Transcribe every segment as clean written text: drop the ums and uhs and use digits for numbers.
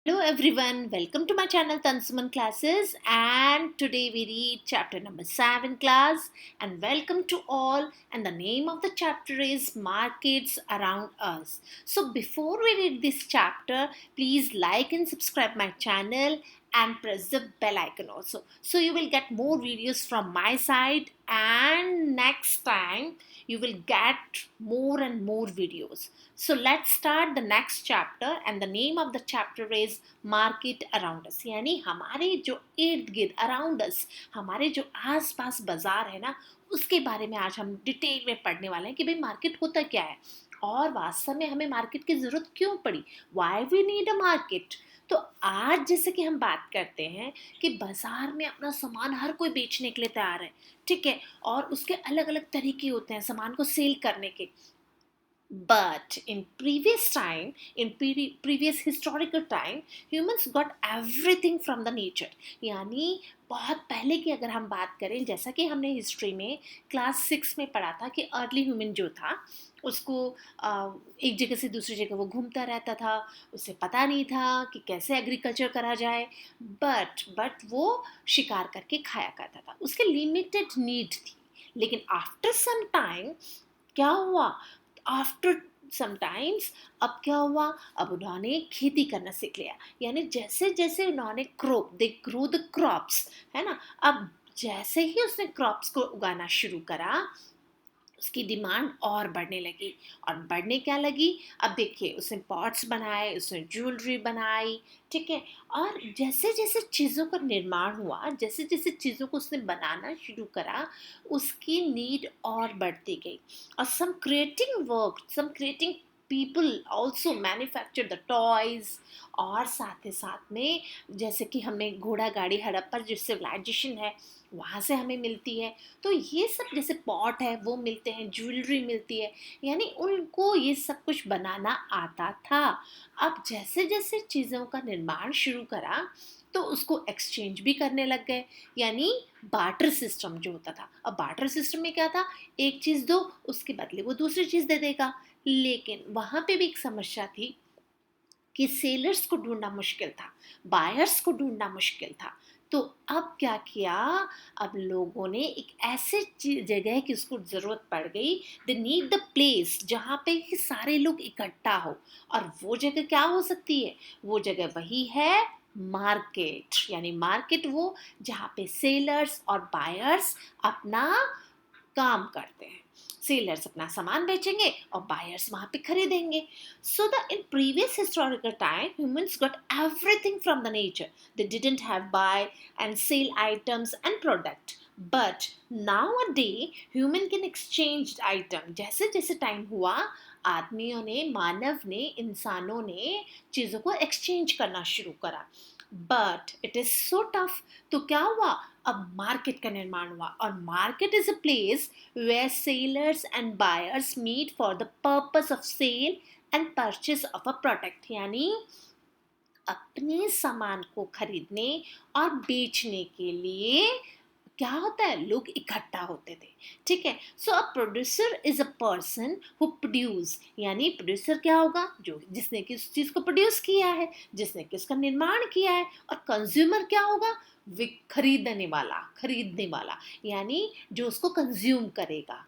Hello everyone, welcome to my channel Tansuman Classes, and today we read chapter number 7 class, and welcome to all, and the name of the chapter is Markets Around Us. So before we read this chapter, please like and subscribe my channel and press the bell icon also, so you will get more videos from my side, and next time you will get more and more videos. So let's start the next chapter, and the name of the chapter is market around us, यानी हमारे जो इर्द गिर्द around us, हमारे जो आस पास बाजार है ना, उसके बारे में आज हम डिटेल में पढ़ने वाले हैं कि भाई मार्केट होता क्या है और वास्तव में हमें मार्केट की ज़रूरत क्यों पड़ी, why we need a market. तो आज जैसे कि हम बात करते हैं कि बाजार में अपना सामान हर कोई बेचने के लिए तैयार है, ठीक है, और उसके अलग अलग तरीके होते हैं सामान को सेल करने के। But in previous time, in previous historical time, humans got everything from the nature. यानी बहुत पहले की अगर हम बात करें, जैसा कि हमने हिस्ट्री में क्लास 6 में पढ़ा था कि अर्ली ह्यूमन जो था उसको एक जगह से दूसरी जगह वो घूमता रहता था, उसे पता नहीं था कि कैसे एग्रीकल्चर करा जाए, बट वो शिकार करके खाया करता था, उसके लिमिटेड नीड थी। लेकिन आफ्टर सम टाइम क्या हुआ, आफ्टर समटाइम्स अब क्या हुआ, अब उन्होंने खेती करना सीख लिया, यानी जैसे जैसे उन्होंने दे ग्रो द क्रॉप्स, है ना। अब जैसे ही उसने क्रॉप्स को उगाना शुरू करा, उसकी डिमांड और बढ़ने लगी, और बढ़ने क्या लगी, अब देखिए उसने पॉट्स बनाए, उसने ज्वेलरी बनाई, ठीक है, और जैसे जैसे चीज़ों का निर्माण हुआ, जैसे जैसे चीज़ों को उसने बनाना शुरू करा, उसकी नीड और बढ़ती गई। और some creating work, some creating people also manufacture the toys, और साथ ही साथ में जैसे कि हमें घोड़ा गाड़ी हड़प्पा जो सिविलाइजेशन है वहाँ से हमें मिलती है, तो ये सब जैसे पॉट है वो मिलते हैं, ज्वेलरी मिलती है, यानी उनको ये सब कुछ बनाना आता था। अब जैसे जैसे चीज़ों का निर्माण शुरू करा तो उसको एक्सचेंज भी करने लग गए, यानी बार्टर सिस्टम जो होता था। अब बार्टर सिस्टम में क्या था, एक चीज़ दो उसके बदले वो दूसरी चीज़ दे देगा। लेकिन वहाँ पे भी एक समस्या थी कि सेलर्स को ढूंढना मुश्किल था, बायर्स को ढूंढना मुश्किल था। तो अब क्या किया, अब लोगों ने एक ऐसे जगह की उसको ज़रूरत पड़ गई, दे नीड द प्लेस जहाँ पे कि सारे लोग इकट्ठा हो, और वो जगह क्या हो सकती है, वो जगह वही है मार्केट, यानी मार्केट वो जहाँ पे सेलर्स और बायर्स अपना काम करते हैं। सेलर्स अपना सामान बेचेंगे और बायर्स वहां पे खरीदेंगे। So the in previous historical time humans got everything from the nature. They didn't have buy and sell items and product. But nowadays human can exchange item. जैसे जैसे टाइम हुआ, आदमियों ने, मानव ने, इंसानों ने चीज़ों को एक्सचेंज करना शुरू करा, but it is so tough. तो क्या हुआ, अब मार्केट का निर्माण हुआ, और market is a place where sellers and buyers meet for the purpose of sale and purchase of a product, यानी अपने सामान को खरीदने और बेचने के लिए क्या होता है, लोग इकट्ठा होते थे, ठीक है। So a producer is a person who produce, यानी प्रोड्यूसर क्या होगा, जो जिसने किस चीज़ को प्रोड्यूस किया है, जिसने किसका निर्माण किया है। और कंज्यूमर क्या होगा, खरीदने वाला, यानी जो उसको कंज्यूम करेगा,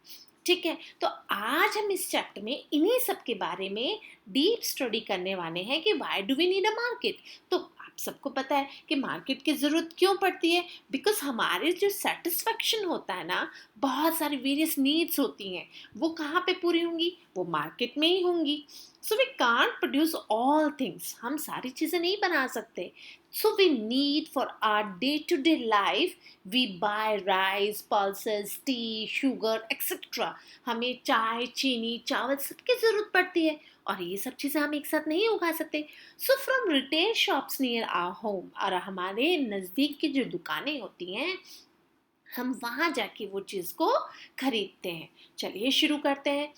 ठीक है। तो आज हम इस चैप्टर में इन्हीं सब के बारे में डीप स्टडी करने वाले हैं कि why do we need a market. तो आप सबको पता है कि मार्केट की ज़रूरत क्यों पड़ती है, बिकॉज हमारे जो सेटिस्फेक्शन होता है ना, बहुत सारी वेरियस नीड्स होती हैं, वो कहाँ पे पूरी होंगी, वो मार्केट में ही होंगी। So we can't produce all things, हम सारी चीज़ें नहीं बना सकते। So we need for our day to day life, we buy rice, pulses, tea, sugar etcetera. हमें चाय, चीनी, चावल सबकी ज़रूरत पड़ती है, और ये सब चीज़ें हम एक साथ नहीं उगा सकते। So from retail shops near our home, और हमारे नज़दीक की जो दुकानें होती हैं, हम वहाँ जाके वो चीज़ को खरीदते हैं। चलिए शुरू करते हैं।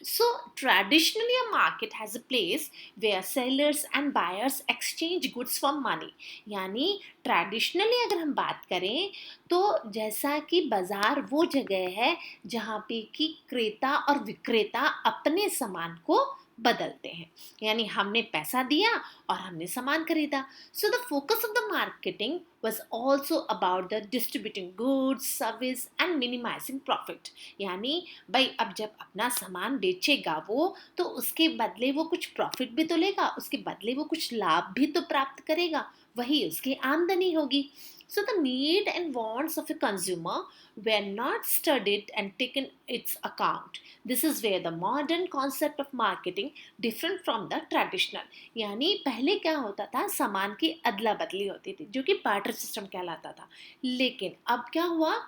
So traditionally a market has a place where sellers and buyers exchange goods for money. यानी ट्रेडिशनली अगर हम बात करें तो जैसा कि बाजार वो जगह है जहाँ पे कि क्रेता और विक्रेता अपने सामान को बदलते हैं। यानी हमने पैसा दिया और हमने सामान खरीदा। So the focus of the marketing was also about the distributing goods, service and minimizing profit। यानी भाई अब जब अपना सामान बेचेगा वो, तो उसके बदले वो कुछ प्रॉफिट भी तो लेगा, उसके बदले वो कुछ लाभ भी तो प्राप्त करेगा, वही उसकी आमदनी होगी। So the need and wants of a consumer were not studied and taken its account। This is where the modern concept of marketing different from the traditional। यानी पहले क्या होता था, सामान की अदला बदली होती थी जो कि बार्टर सिस्टम कहलाता था। लेकिन अब क्या हुआ,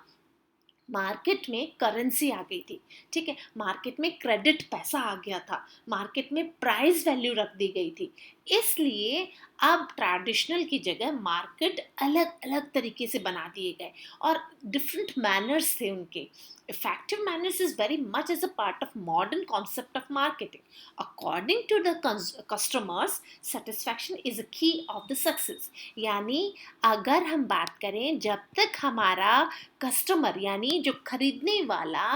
मार्केट में करेंसी आ गई थी। ठीक है, मार्केट में क्रेडिट पैसा आ गया था, मार्केट में प्राइस वैल्यू रख दी गई थी। इसलिए अब ट्रेडिशनल की जगह मार्केट अलग अलग तरीके से बना दिए गए और डिफरेंट मैनर्स थे उनके। effective manners is very much as a part of modern concept of marketing। according to the customers satisfaction is a key of the success। यानी अगर हम बात करें, जब तक हमारा कस्टमर यानी जो खरीदने वाला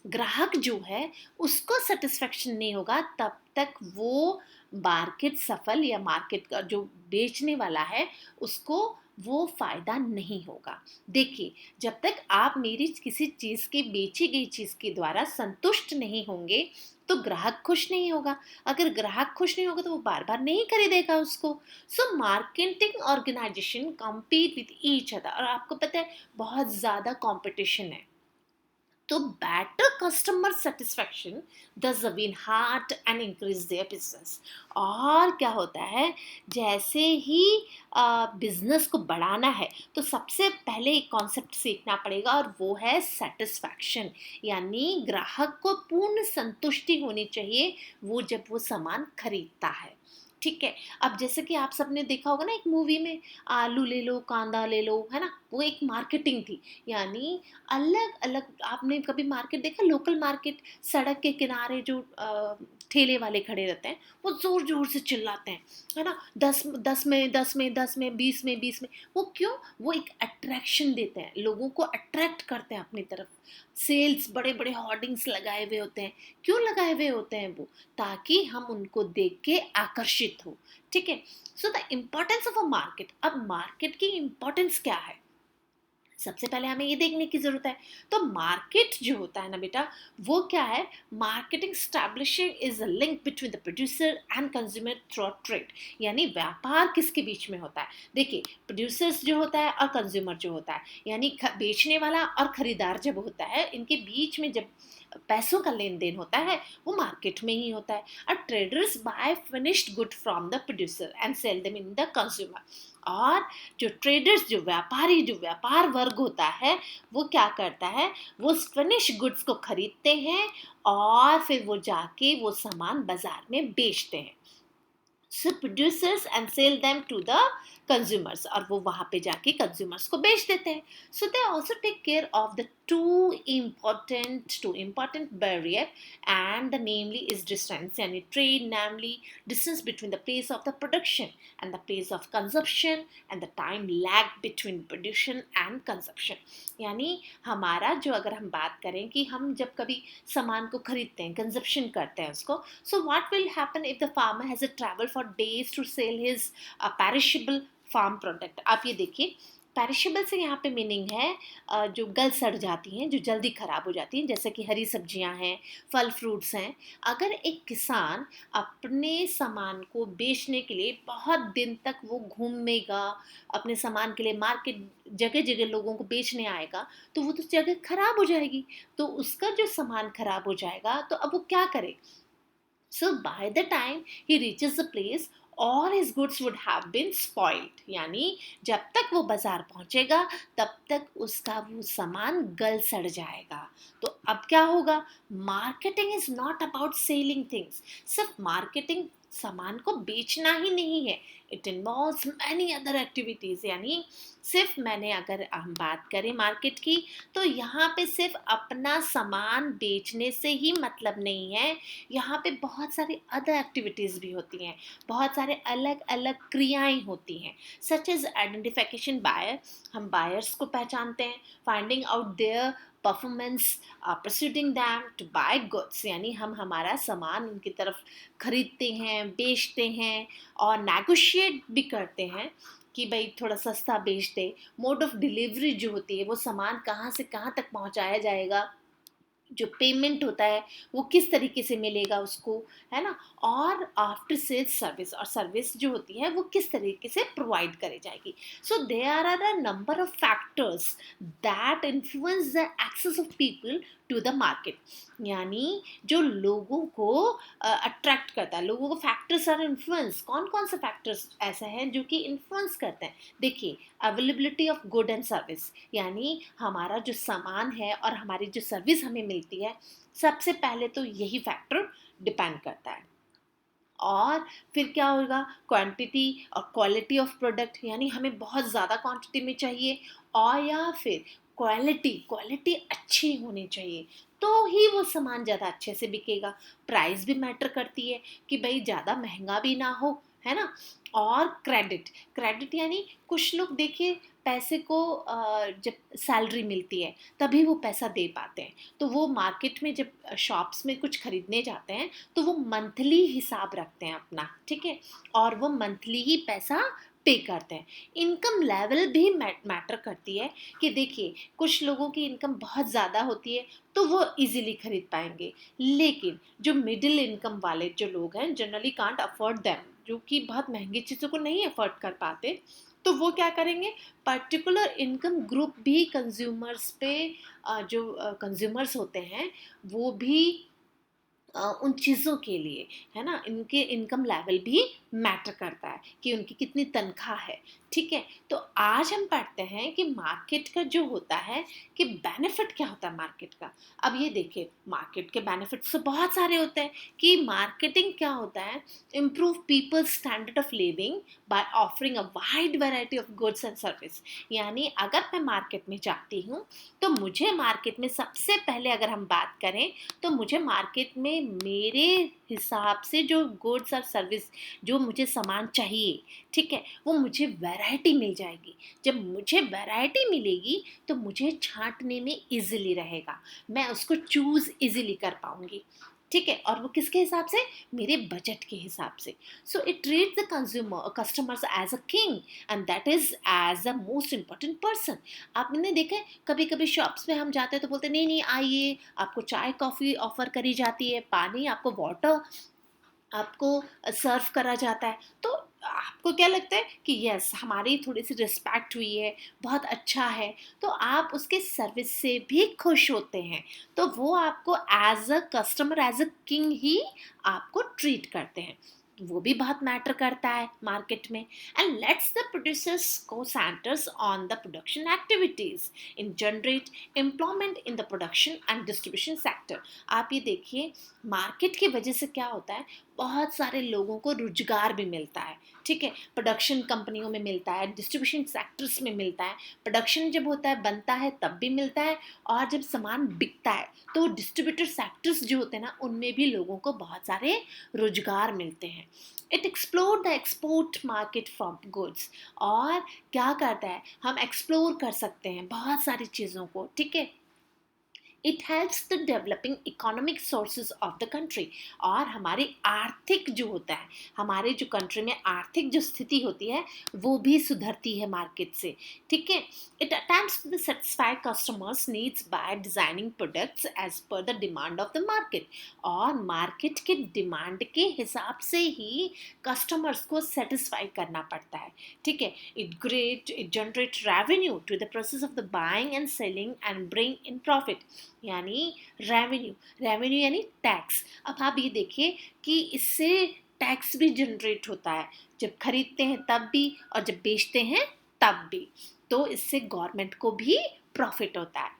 ग्राहक जो है उसको सेटिस्फेक्शन नहीं होगा, तब तक वो मार्केट सफल या मार्केट का जो बेचने वाला है उसको वो फायदा नहीं होगा। देखिए, जब तक आप मेरी किसी चीज़ की बेची गई चीज़ के द्वारा संतुष्ट नहीं होंगे तो ग्राहक खुश नहीं होगा। अगर ग्राहक खुश नहीं होगा तो वो बार बार नहीं खरीदेगा उसको। So marketing organisation compete with each other, और आपको पता है बहुत ज़्यादा कंपटीशन है। तो better customer satisfaction does win heart and increase their business। और क्या होता है, जैसे ही बिजनेस को बढ़ाना है तो सबसे पहले एक कॉन्सेप्ट सीखना पड़ेगा और वो है सेटिस्फैक्शन। यानी ग्राहक को पूर्ण संतुष्टि होनी चाहिए वो जब वो सामान खरीदता है। ठीक है, अब जैसे कि आप सबने देखा होगा ना, एक मूवी में आलू ले लो, कांदा ले लो, है ना, वो एक मार्केटिंग थी। यानी अलग अलग, आपने कभी मार्केट देखा, लोकल मार्केट, सड़क के किनारे जो ठेले वाले खड़े रहते हैं वो जोर जोर से चिल्लाते हैं, है ना, 10 में 10 में 10 में 20 में 20 में। वो क्यों, वो एक अट्रैक्शन देते हैं, लोगों को अट्रैक्ट करते हैं अपनी तरफ। सेल्स बड़े बड़े होर्डिंग्स लगाए हुए होते हैं। क्यों लगाए हुए होते हैं वो, ताकि हम उनको देख के आकर्षित हो। ठीक है, so the importance of a market. अब मार्केट की इम्पोर्टेंस क्या है, सबसे पहले हमें ये देखने की जरूरत है। तो मार्केट जो होता है ना बेटा, वो क्या है, marketing establishing is a link between the producer and consumer through trade. यानी व्यापार किसके बीच में होता है, देखिए प्रोड्यूसर्स जो होता है और कंज्यूमर जो होता है, यानी बेचने वाला और खरीदार जब होता है, इनके बीच में जब पैसों का लेन देन होता है वो मार्केट में ही होता है। और traders buy finished good from the producer and sell them in the consumer. और जो ट्रेडर्स, जो व्यापारी, जो व्यापार वर्ग होता है, वो क्या करता है, वो फिनिश गुड्स को खरीदते हैं और फिर वो जाके वो सामान बाजार में बेचते हैं। So producers and sell them to the consumers, और वो वहाँ पे जाके कंज्यूमर्स को बेच देते हैं। So they also take care of the two important barrier and the namely is distance. यानी trade, namely distance between the place of the production and the place of consumption and the time lag between production and consumption। यानी हमारा जो, अगर हम बात करें कि हम जब कभी सामान को खरीदते हैं, कंजप्शन करते हैं उसको, so what will happen if the farmer has to travel for days to sell his perishable farm product। आप ये देखिए, पेरिशेबल से यहाँ पे मीनिंग है जो गल सड़ जाती हैं, जो जल्दी ख़राब हो जाती हैं, जैसे कि हरी सब्जियाँ हैं, फल फ्रूट्स हैं। अगर एक किसान अपने सामान को बेचने के लिए बहुत दिन तक वो घूमेगा, अपने सामान के लिए मार्केट जगह जगह लोगों को बेचने आएगा, तो वो तो जगह ख़राब हो जाएगी, तो उसका जो सामान ख़राब हो जाएगा, तो अब वो क्या करे। So by the time he reaches the place, all his goods would have been spoiled। यानी जब तक वो बाजार पहुंचेगा तब तक उसका वो सामान गल सड़ जाएगा। तो अब क्या होगा, marketing is not about selling things. सिर्फ मार्केटिंग सामान को बेचना ही नहीं है, it involves many other activities. यानी सिर्फ मैंने, अगर हम बात करें मार्केट की, तो यहाँ पे सिर्फ अपना सामान बेचने से ही मतलब नहीं है, यहाँ पे बहुत सारी अदर एक्टिविटीज़ भी होती हैं, बहुत सारे अलग अलग क्रियाएं होती हैं, सच एज आइडेंटिफिकेशन बायर, हम बायर्स को पहचानते हैं, finding out their performance proceeding them to buy goods, यानी हम हमारा सामान उनकी तरफ खरीदते हैं, बेचते हैं और नेगोशिएट भी करते हैं कि भाई थोड़ा सस्ता बेच दे। मोड ऑफ डिलीवरी जो होती है, वो सामान कहाँ से कहाँ तक पहुँचाया जाएगा, जो पेमेंट होता है वो किस तरीके से मिलेगा उसको, है ना। और आफ्टर सेल्स सर्विस, और सर्विस जो होती है वो किस तरीके से प्रोवाइड करी जाएगी। So there are a number of factors that influence the access of people to the market, यानी जो लोगों को अट्रैक्ट करता है, लोगों को फैक्टर्स आर इन्फ्लुएंस। कौन कौन से फैक्टर्स ऐसे हैं जो कि इन्फ्लुएंस करते हैं? देखिए, availability of good and service, यानी हमारा जो सामान है और हमारी जो सर्विस हमें मिलती है, सबसे पहले तो यही फैक्टर डिपेंड करता है। और फिर क्या होगा, क्वांटिटी और क्वालिटी ऑफ प्रोडक्ट, यानी हमें बहुत ज़्यादा क्वांटिटी में चाहिए, और या फिर क्वालिटी क्वालिटी अच्छी होनी चाहिए, तो ही वो सामान ज़्यादा अच्छे से बिकेगा। प्राइस भी मैटर करती है कि भाई ज़्यादा महंगा भी ना हो, है ना। और क्रेडिट, क्रेडिट यानी कुछ लोग देखिए पैसे को जब सैलरी मिलती है तभी वो पैसा दे पाते हैं, तो वो मार्केट में जब शॉप्स में कुछ खरीदने जाते हैं तो वो मंथली हिसाब रखते हैं अपना, ठीक है, और वो मंथली ही पैसा पे करते हैं। इनकम लेवल भी मैटर करती है कि देखिए कुछ लोगों की इनकम बहुत ज़्यादा होती है तो वो इजीली खरीद पाएंगे, लेकिन जो मिडिल इनकम वाले जो लोग हैं जनरली कांट अफोर्ड देम, जो कि बहुत महंगी चीज़ों को नहीं अफोर्ड कर पाते, तो वो क्या करेंगे, पर्टिकुलर इनकम ग्रुप भी कंज्यूमर्स पे जो कंज्यूमर्स होते हैं वो भी उन चीज़ों के लिए, है ना, इनके इनकम लेवल भी मैटर करता है कि उनकी कितनी तनख्वाह है, ठीक है। तो आज हम पढ़ते हैं कि मार्केट का जो होता है कि बेनिफिट क्या होता है मार्केट का। अब ये देखिए, मार्केट के बेनिफिट्स तो बहुत सारे होते हैं कि मार्केटिंग क्या होता है, improve people's standard of living by offering a wide variety of goods and service, यानी अगर मैं मार्केट में जाती हूँ तो मुझे मार्केट में सबसे पहले अगर हम बात करें तो मुझे मार्केट में मेरे हिसाब से जो गुड्स और सर्विस, जो मुझे सामान चाहिए, ठीक है, वो मुझे वैरायटी मिल जाएगी। जब मुझे वैरायटी मिलेगी तो मुझे छांटने में इजीली रहेगा, मैं उसको चूज इजीली कर पाऊंगी, ठीक है, और वो किसके हिसाब से, मेरे बजट के हिसाब से। So it treat the consumer customers as a king and that is as a most important person. आपने देखा है कभी कभी शॉप्स में हम जाते हैं तो बोलते हैं नहीं नहीं आइए, आपको चाय कॉफ़ी ऑफर करी जाती है, पानी आपको वाटर आपको सर्व करा जाता है, तो आपको क्या लगता है कि यस हमारी थोड़ी सी रिस्पेक्ट हुई है, बहुत अच्छा है, तो आप उसके सर्विस से भी खुश होते हैं, तो वो आपको as a customer as a king ही आपको ट्रीट करते हैं। वो भी बहुत मैटर करता है मार्केट में। एंड लेट्स द प्रोड्यूसर्स को centres on the production activities in generate employment in the production and distribution sector. आप ये देखिए, मार्केट की वजह से क्या होता है, बहुत सारे लोगों को रोजगार भी मिलता है, ठीक है, प्रोडक्शन कंपनियों में मिलता है, डिस्ट्रीब्यूशन सेक्टर्स में मिलता है। प्रोडक्शन जब होता है, बनता है, तब भी मिलता है, और जब सामान बिकता है तो डिस्ट्रीब्यूटर सेक्टर्स जो होते हैं ना, उनमें भी लोगों को बहुत सारे रोजगार मिलते हैं। It explore the export market from goods, और क्या करता है, हम एक्सप्लोर कर सकते हैं बहुत सारी चीज़ों को, ठीक है। It helps the developing economic sources of the country, और हमारी आर्थिक जो होता है, हमारे जो कंट्री में आर्थिक जो स्थिति होती है वो भी सुधरती है मार्केट से, ठीक है। It attempts to satisfy customers needs by designing products as per the demand of the market, और मार्केट के डिमांड के हिसाब से ही कस्टमर्स को सेटिस्फाई करना पड़ता है, ठीक है। It generate revenue to the process of the buying and selling and bring in profit, यानी रेवेन्यू, रेवेन्यू यानी टैक्स। अब आप ये देखिए कि इससे टैक्स भी जनरेट होता है, जब खरीदते हैं तब भी और जब बेचते हैं तब भी, तो इससे गवर्नमेंट को भी प्रॉफिट होता है।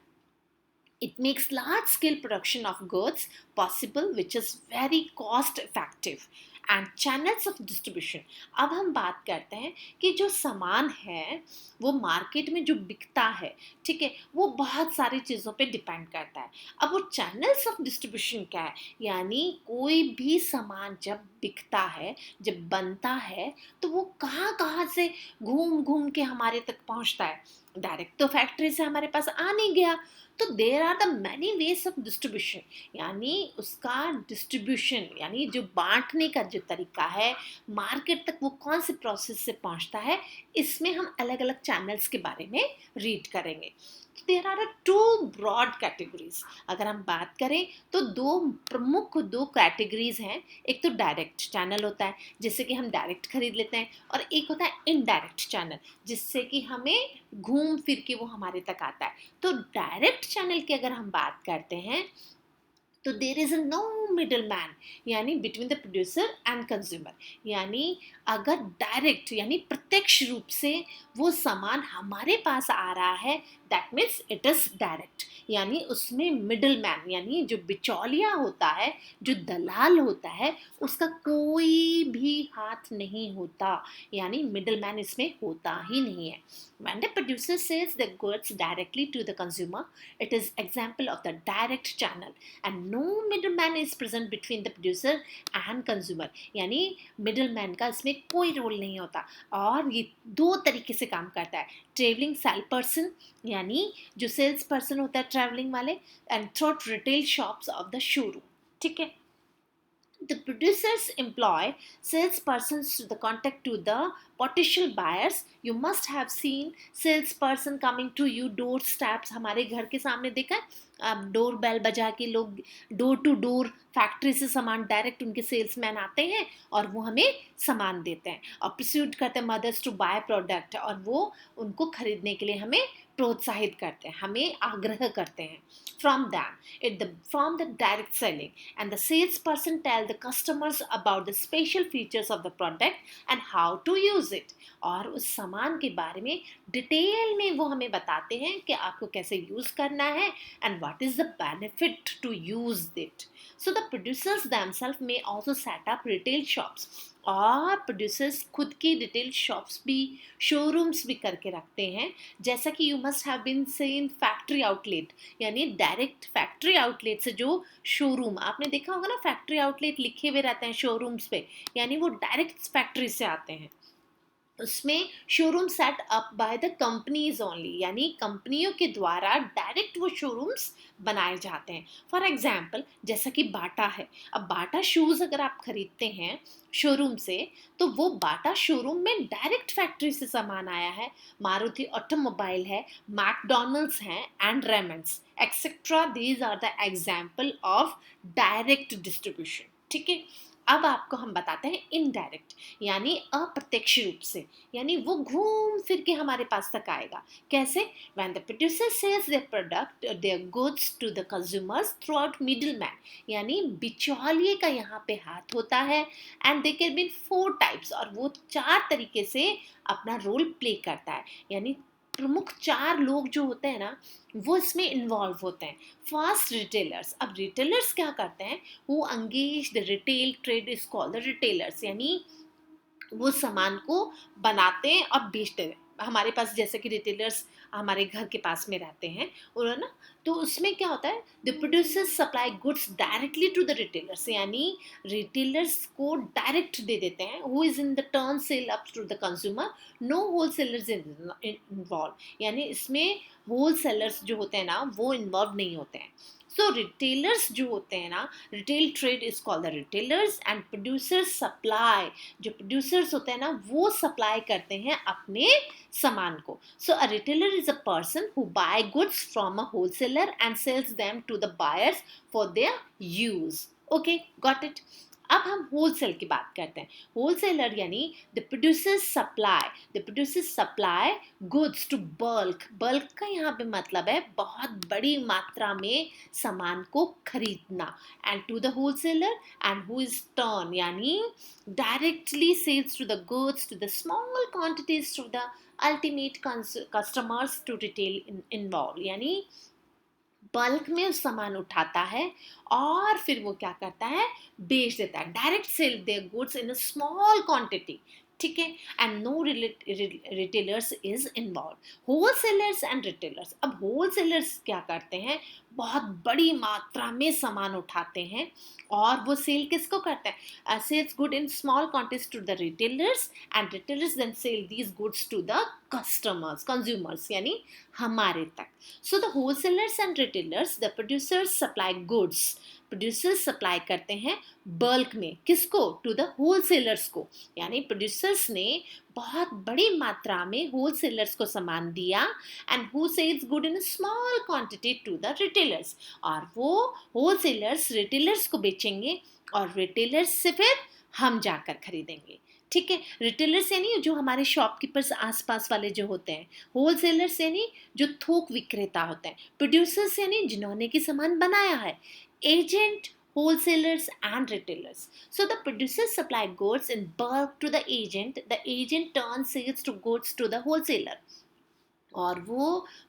It makes large scale production of goods possible, which is very cost effective and channels of distribution। अब हम बात करते हैं कि जो सामान है वो मार्केट में जो बिकता है, ठीक है, वो बहुत सारी चीज़ों पे डिपेंड करता है। अब वो चैनल्स ऑफ डिस्ट्रीब्यूशन क्या है, यानी कोई भी सामान जब बिकता है, जब बनता है, तो वो कहाँ कहाँ से घूम घूम के हमारे तक पहुँचता है, डायरेक्ट तो फैक्ट्री से हमारे पास आ नहीं गया, तो there are the many ways of distribution, यानी उसका डिस्ट्रीब्यूशन यानी जो बांटने का जो तरीका है, मार्केट तक वो कौन से प्रोसेस से पहुंचता है, इसमें हम अलग अलग चैनल्स के बारे में रीड करेंगे। There are two broad categories, अगर हम बात करें तो दो कैटेगरीज हैं। एक तो डायरेक्ट चैनल होता है जिससे कि हम डायरेक्ट खरीद लेते हैं, और एक होता है इनडायरेक्ट चैनल जिससे कि हमें घूम फिर के वो हमारे तक आता है। तो डायरेक्ट चैनल की अगर हम बात करते हैं तो there is no middle man, यानी between the producer and consumer, यानी अगर डायरेक्ट यानी प्रत्यक्ष रूप से वो सामान हमारे पास आ रहा है, that means it is direct, यानी उसमें मिडल मैन यानी जो बिचौलिया होता है, जो दलाल होता है, उसका कोई भी हाथ नहीं होता, यानी मिडल मैन इसमें होता ही नहीं है। When the producer sells the goods directly to the consumer, it is example of the direct channel and no middleman is present between the producer and consumer, यानी middleman का इसमें कोई रोल नहीं होता। और ये दो तरीके से काम करता है, ट्रेवलिंग सेल पर्सन यानी जो सेल्स पर्सन होता है ट्रैवलिंग वाले, and through retail shops of the showroom. ठीक है, the producers employ salespersons to the contact to the potential buyers. You must have seen salesperson coming to you doorsteps, हमारे घर के सामने देखा है, अब डोर बेल बजा के लोग डोर टू डोर फैक्ट्री से सामान डायरेक्ट उनके सेल्समैन आते हैं और वो हमें सामान देते हैं और प्रस्यूट करते हैं मदर्स टू बाय प्रोडक्ट, और वो उनको खरीदने के लिए हमें प्रोत्साहित करते हैं, हमें आग्रह करते हैं। From them, from the direct selling, and the salesperson tell the customers about the special features of the product and how to use it, और उस सामान के बारे में डिटेल में वो हमें बताते हैं कि आपको कैसे यूज करना है and what is the benefit to use it. So the producers themselves may also set up retail shops, और प्रोड्यूसर्स खुद की रिटेल शॉप्स भी, शोरूम्स भी करके रखते हैं, जैसा कि you must have been seen factory outlet, यानी डायरेक्ट फैक्ट्री आउटलेट से जो शोरूम आपने देखा होगा ना, फैक्ट्री आउटलेट लिखे हुए रहते हैं शोरूम्स पे, यानी वो डायरेक्ट फैक्ट्री से आते हैं। उसमें showroom set up by the companies only, यानी कंपनियों के द्वारा डायरेक्ट वो शोरूम्स बनाए जाते हैं। फॉर एग्जाम्पल जैसा कि बाटा है, अब बाटा शूज़ अगर आप खरीदते हैं शोरूम से, तो वो बाटा शोरूम में डायरेक्ट फैक्ट्री से सामान आया है। मारुति ऑटोमोबाइल है, मैकडोनल्ड्स हैं, and Raymonds etcetera, these are the example of direct distribution. ठीक है, अब आपको हम बताते हैं इनडायरेक्ट, यानी अप्रत्यक्ष रूप से, यानी वो घूम फिर के हमारे पास तक आएगा। कैसे? When the producer sells their product, their goods to the consumers throughout middleman, यानी बिचौलिए का यहाँ पे हाथ होता है, and they can be 4 types, और वो 4 तरीके से अपना रोल प्ले करता है, यानी प्रमुख 4 लोग जो होते हैं ना वो इसमें इन्वॉल्व होते हैं। फर्स्ट रिटेलर्स, अब रिटेलर्स क्या करते हैं, वो engage the retail trade is called the retailers, यानी वो सामान को बनाते हैं और बेचते हैं। हमारे पास जैसे कि रिटेलर्स हमारे घर के पास में रहते हैं और ना, तो उसमें क्या होता है, the producers supply goods directly to the retailers, यानी रिटेलर्स को डायरेक्ट दे देते हैं, who is in the turn sell up to the consumer, no wholesalers involve, यानी इसमें होलसेलर्स जो होते हैं ना वो इन्वॉल्व नहीं होते हैं। सो रिटेलर्स जो होते हैं ना, retail trade is called the retailers, and producers supply, जो प्रोड्यूसर्स होते हैं ना वो सप्लाई करते हैं अपने सामान को। So a retailer is a person who buy goods from a wholesaler and sells them to the buyers for their use. Okay, got it. अब हम होलसेल की बात करते हैं। होलसेलर यानी the producers supply goods to bulk, bulk का यहाँ पे मतलब है बहुत बड़ी मात्रा में सामान को खरीदना, and to the wholesaler and who is turn, यानी directly sells to the goods to the small quantities to the ultimate customers to retail involve, यानी बल्क में उस सामान उठाता है और फिर वो क्या करता है, बेच देता है। Direct sell their goods in a small quantity. ठीक है, and no retailers is involve. Wholesalers and retailers, अब होलसेलर्स क्या करते हैं, बहुत बड़ी मात्रा में सामान उठाते हैं और वो सेल किसको करते हैं, sells good in small quantities to the retailers and retailers then sell these goods to the customers, consumers, यानी हमारे तक। So the wholesalers and retailers, the producers supply goods, producers supply करते हैं बल्क में, किसको, टू द होलसेलर्स को, यानी producers ने बहुत बड़ी मात्रा में होलसेलर्स को सामान दिया and who sells good in small quantity to the retailers, और वो होलसेलर्स रिटेलर्स को बेचेंगे और रिटेलर्स से फिर हम जाकर खरीदेंगे। ठीक है, रिटेलर्स यानी जो हमारे शॉपकीपर्स आसपास वाले जो होते हैं, होलसेलर्स यानी जो थोक विक्रेता होते हैं, प्रोड्यूसर्स यानी जिन्होंने की सामान बनाया है, agent, wholesalers and retailers. So the producers supply goods in bulk to the agent turns sales to goods to the wholesaler, और वो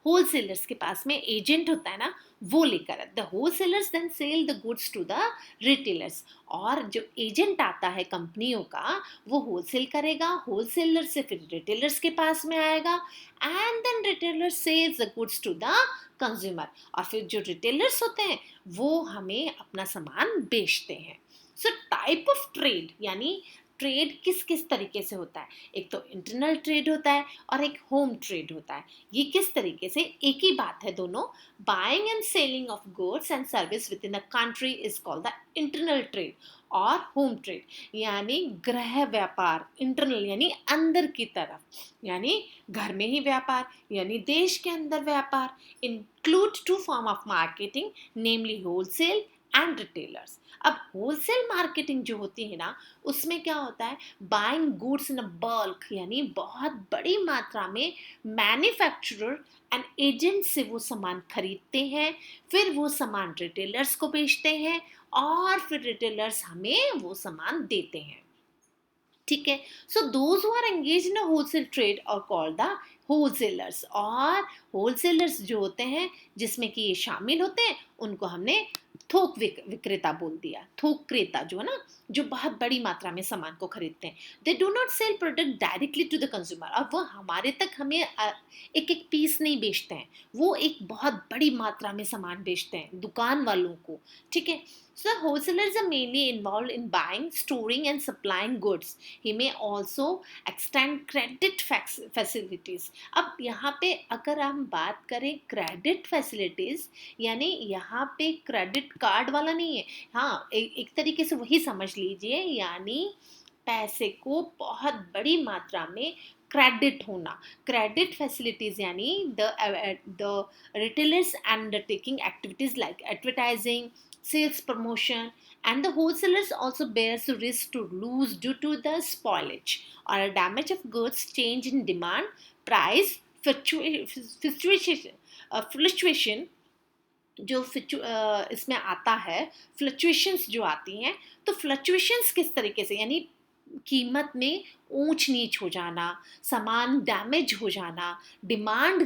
होलसेलर्स के पास में एजेंट होता है ना, वो लेकर the wholesalers then sell the goods to the retailers, और जो एजेंट आता है कंपनियों का वो होलसेल करेगा, होलसेलर से फिर रिटेलर्स के पास में आएगा and then retailer sells the goods to the consumer, और फिर जो रिटेलर्स होते हैं वो हमें अपना सामान बेचते हैं। सो टाइप ऑफ ट्रेड, यानी ट्रेड किस किस तरीके से होता है, एक तो इंटरनल ट्रेड होता है और एक होम ट्रेड होता है। ये किस तरीके से, एक ही बात है दोनों, buying and selling of goods and service with in a country is called the internal trade, और होम ट्रेड यानी गृह व्यापार, इंटरनल यानी अंदर की तरफ, यानी घर में ही व्यापार यानी देश के अंदर व्यापार, include to form of marketing namely wholesale and retailers. अब होलसेल मार्केटिंग जो होती है ना, उसमें क्या होता है, buying goods in a bulk, यानी बहुत बड़ी मात्रा में मैन्युफैक्चरर एंड एजेंट से वो सामान खरीदते हैं, फिर वो सामान रिटेलर्स को बेचते हैं और फिर रिटेलर्स हमें वो सामान देते हैं। ठीक है, so those who are engage in a wholesale trade are called the wholesalers, और होलसेलर्स जो होते हैं जिसमें कि ये शामिल होते हैं उनको हमने थोक विक्रेता बोल दिया, थोक क्रेता जो है ना, जो बहुत बड़ी मात्रा में सामान को खरीदते हैं। They do not sell product directly to the consumer, अब वो हमारे तक हमें एक एक पीस नहीं बेचते हैं, वो एक बहुत बड़ी मात्रा में सामान बेचते हैं दुकान वालों को। ठीक है, so wholesalers are mainly involved in buying, storing and supplying goods. He may also extend credit facilities. अब यहाँ पे अगर हम बात करें क्रेडिट फैसिलिटीज, यानी यहाँ पे क्रेडिट कार्ड वाला नहीं है, हाँ एक तरीके से वही समझ लीजिए, यानी पैसे को बहुत बड़ी मात्रा में क्रेडिट होना, क्रेडिट फैसिलिटीज यानी the retailers undertaking activities like advertising, sales promotion, and the wholesalers also bears the risk to lose due to the spoilage or a damage of goods, change in demand, price fluctuation जो इसमें आता है, fluctuations जो आती हैं, तो fluctuations किस तरीके से, यानी कीमत में ऊंच नीच हो जाना, सामान डैमेज हो जाना, डिमांड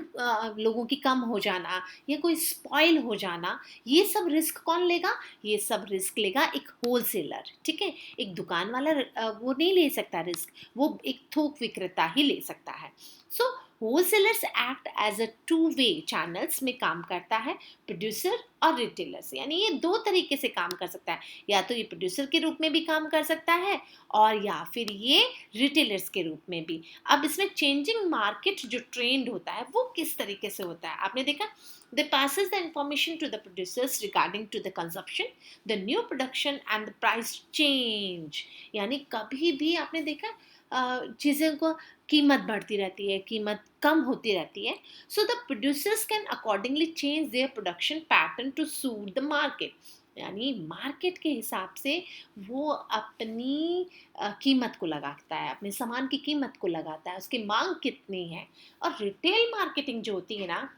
लोगों की कम हो जाना, या कोई स्पॉइल हो जाना, ये सब रिस्क कौन लेगा, ये सब रिस्क लेगा एक होलसेलर। ठीक है, एक दुकान वाला वो नहीं ले सकता रिस्क, वो एक थोक विक्रेता ही ले सकता है। So wholesalers act as a two way channels में काम करता है प्रोड्यूसर और रिटेलर्स, यानी ये दो तरीके से काम कर सकता है, या तो ये प्रोड्यूसर के रूप में भी काम कर सकता है और या फिर ये रिटेलर्स के रूप में भी। अब इसमें चेंजिंग मार्केट जो ट्रेंड होता है वो किस तरीके से होता है, आपने देखा, they passes the information to the producers regarding to the consumption, the new production and the price change, यानी कभी भी आपने देखा चीज़ों को कीमत बढ़ती रहती है, कीमत कम होती रहती है। So the producers can accordingly change their production pattern to suit the market, यानी मार्केट के हिसाब से वो अपनी कीमत को लगाता है, अपने सामान की कीमत को लगाता है, उसकी मांग कितनी है। और रिटेल मार्केटिंग जो होती है ना,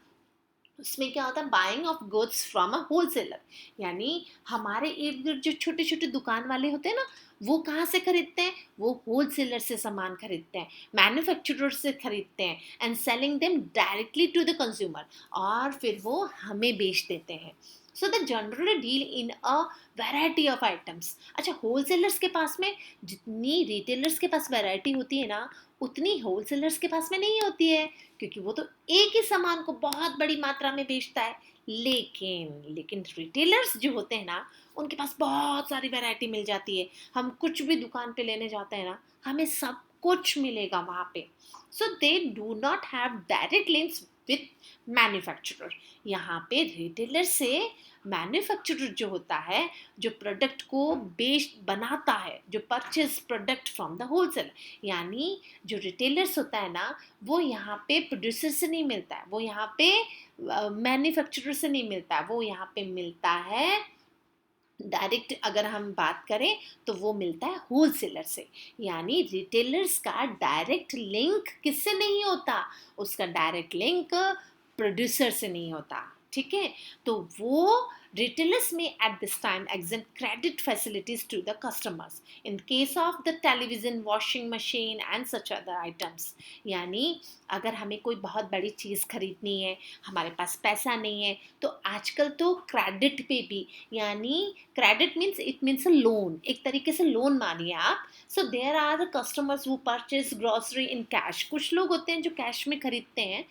उसमें क्या होता है, buying of goods from a wholesaler, यानी हमारे इर्द गिर्द जो छोटे छोटे दुकान वाले होते हैं ना, वो कहाँ से खरीदते हैं, वो होलसेलर से सामान खरीदते हैं, मैन्युफैक्चरर से खरीदते हैं, and selling them directly to the consumer, और फिर वो हमें बेच देते हैं। So the generally deal in a variety of items. अच्छा, होलसेलर्स के पास में जितनी रिटेलर्स के पास वैरायटी होती है ना, उतनी होलसेलर्स के पास में नहीं होती है, क्योंकि वो तो एक ही सामान को बहुत बड़ी मात्रा में बेचता है। लेकिन रिटेलर्स जो होते हैं ना, उनके पास बहुत सारी वैरायटी मिल जाती है। हम कुछ भी दुकान पे लेने जाते हैं ना, हमें सब कुछ मिलेगा वहाँ पे। So they do not have direct links with manufacturer. यहाँ पे रिटेलर से मैन्युफैक्चरर जो होता है, जो प्रोडक्ट को बेच बनाता है, जो purchase product from the wholesale, यानी जो रिटेलर्स होता है ना, वो यहाँ पे प्रोड्यूसर से नहीं मिलता है, वो यहाँ पे मैन्युफैक्चरर से नहीं मिलता है, वो यहाँ पे मिलता है डायरेक्ट। अगर हम बात करें तो वो मिलता है होलसेलर से। यानी रिटेलर्स का डायरेक्ट लिंक किससे नहीं होता, उसका डायरेक्ट लिंक प्रोड्यूसर से नहीं होता। ठीक है, तो वो retailers may at this time extend credit facilities to the customers in case of the television, washing machine and such other items। यानी अगर हमें कोई बहुत बड़ी चीज़ खरीदनी है, हमारे पास पैसा नहीं है, तो आजकल तो क्रेडिट पे भी, यानी credit means it means a loan, एक तरीके से लोन मानिए आप। So there are the customers who purchase grocery in cash. कुछ लोग होते हैं जो कैश में खरीदते हैं,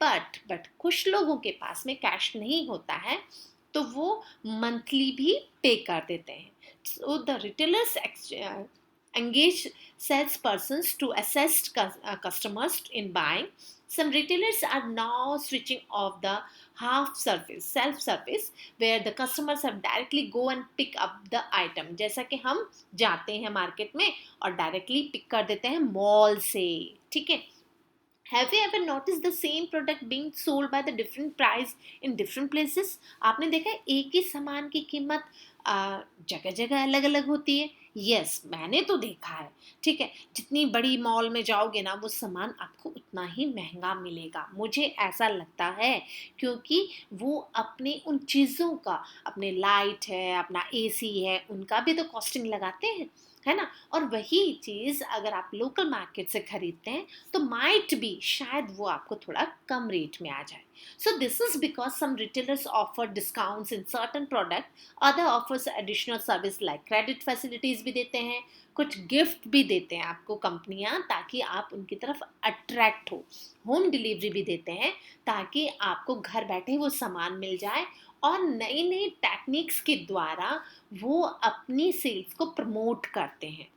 बट कुछ लोगों के पास में कैश नहीं होता है, तो वो मंथली भी पे कर देते हैं। So the retailers engage salespersons to assist customers in buying. Some retailers are now switching off the self service, where the customers have directly go and pick up the item। जैसा कि हम जाते हैं मार्केट में और directly pick कर देते हैं मॉल से। ठीक है, Have you ever noticed the same product being sold by the different price in different places? आपने देखा है एक ही सामान की कीमत जगह जगह अलग अलग होती है। यस, मैंने तो देखा है। ठीक है, जितनी बड़ी मॉल में जाओगे ना, वो सामान आपको उतना ही महंगा मिलेगा, मुझे ऐसा लगता है, क्योंकि वो अपने उन चीज़ों का, अपने लाइट है, अपना एसी है, उनका भी तो कॉस्टिंग लगाते हैं, है ना। और वही चीज़ अगर आप लोकल मार्केट से खरीदते हैं, तो माइट भी शायद वो आपको थोड़ा कम रेट में आ जाए। So this is because some retailers offer discounts in certain product, other offers additional service like credit facilities भी देते हैं, कुछ गिफ्ट भी देते हैं आपको कंपनियां, ताकि आप उनकी तरफ अट्रैक्ट हो। होम डिलीवरी भी देते हैं, ताकि आपको घर बैठे वो सामान मिल जाए, और नई नई टेक्निक्स के द्वारा वो अपनी सेल्स को प्रमोट करते हैं।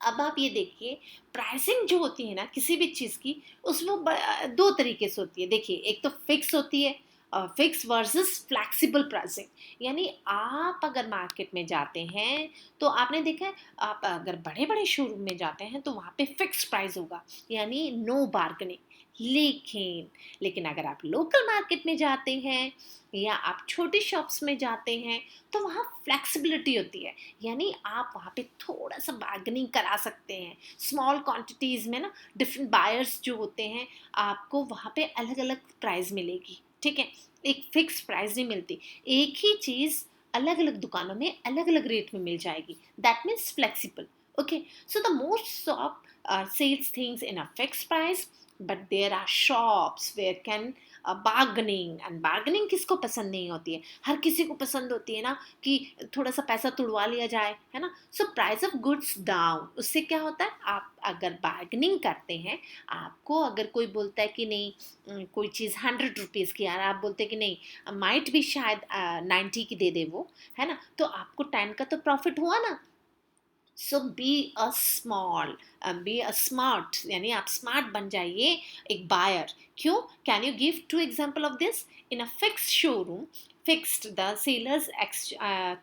अब आप ये देखिए, प्राइसिंग जो होती है ना किसी भी चीज़ की, उसमें दो तरीके से होती है। देखिए, एक तो फिक्स होती है, फिक्स वर्सेस फ्लैक्सिबल प्राइसिंग। यानी आप अगर मार्केट में जाते हैं, तो आपने देखा है, आप अगर बड़े बड़े शोरूम में जाते हैं तो वहाँ पे फिक्स प्राइस होगा, यानी नो बार्गेनिंग। लेकिन अगर आप लोकल मार्केट में जाते हैं या आप छोटी शॉप्स में जाते हैं, तो वहाँ फ्लेक्सिबिलिटी होती है, यानी आप वहाँ पे थोड़ा सा बार्गेनिंग करा सकते हैं। स्मॉल क्वांटिटीज़ में ना डिफरेंट बायर्स जो होते हैं, आपको वहाँ पे अलग अलग प्राइस मिलेगी। ठीक है, एक फिक्स प्राइस नहीं मिलती, एक ही चीज़ अलग अलग दुकानों में अलग अलग रेट में मिल जाएगी। That means flexible. Okay, so the most shop sells things in a fix price, but there are shops where can bargaining. And bargaining किसको पसंद नहीं होती है, हर किसी को पसंद होती है ना, कि थोड़ा सा पैसा तुड़वा लिया जाए, है ना। So price of goods down, उससे क्या होता है, आप अगर बार्गनिंग करते हैं, आपको अगर कोई बोलता है कि नहीं कोई चीज़ 100 रुपीज़ की, यार आप बोलते हैं कि नहीं माइट भी शायद 90 की दे दे वो, है ना, तो आपको 10 का तो प्रॉफिट हुआ ना। सो बी अ स्मार्ट, यानी आप स्मार्ट बन जाइए एक बायर। क्यों? Can you give two example of this? In a fix showroom, fixed, the sellers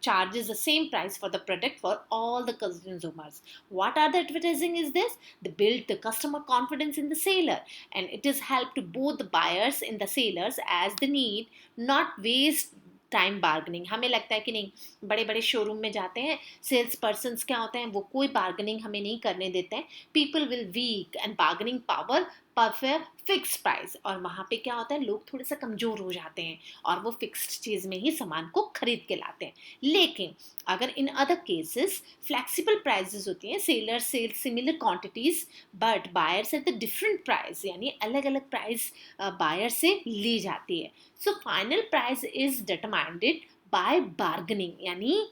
charges the same price for the product for all the consumers. What are the advertising is this? They build the customer confidence in the seller, and it is help to both the buyers and the sellers as the need not waste time bargaining. हमें लगता है कि नहीं, बड़े बड़े showroom में जाते हैं, सेल्स पर्सनस क्या होते हैं, वो कोई बार्गनिंग हमें नहीं करने देते हैं। People will weaken bargaining power perfect fix price, और वहाँ पे क्या होता है, लोग थोड़े सा कमज़ोर हो जाते हैं और वो फिक्स्ड चीज़ में ही सामान को खरीद के लाते हैं। लेकिन अगर in other cases flexible prices होती हैं, seller sell similar quantities but buyer at the different price, यानी अलग अलग प्राइस बायर से ली जाती है। So final price is determined by bargaining, यानी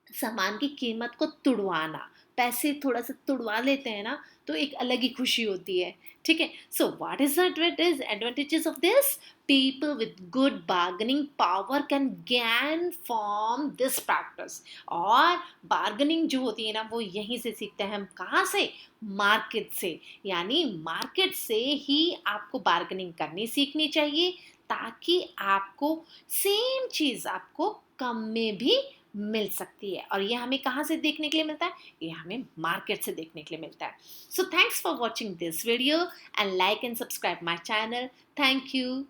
सामान की कीमत को तुड़वाना, पैसे थोड़ा सा तुड़वा लेते हैं ना, तो एक अलग ही खुशी होती है। ठीक है, so what is the advantages of this? People with good bargaining power can gain from this practice. और बार्गेनिंग जो होती है ना, वो यहीं से सीखते हैं हम, कहाँ से? मार्केट से। यानी मार्केट से ही आपको बार्गेनिंग करनी सीखनी चाहिए, ताकि आपको सेम चीज़ आपको कम में भी मिल सकती है। और ये हमें कहाँ से देखने के लिए मिलता है? ये हमें मार्केट से देखने के लिए मिलता है। So thanks for watching this video and like and subscribe my channel. Thank you.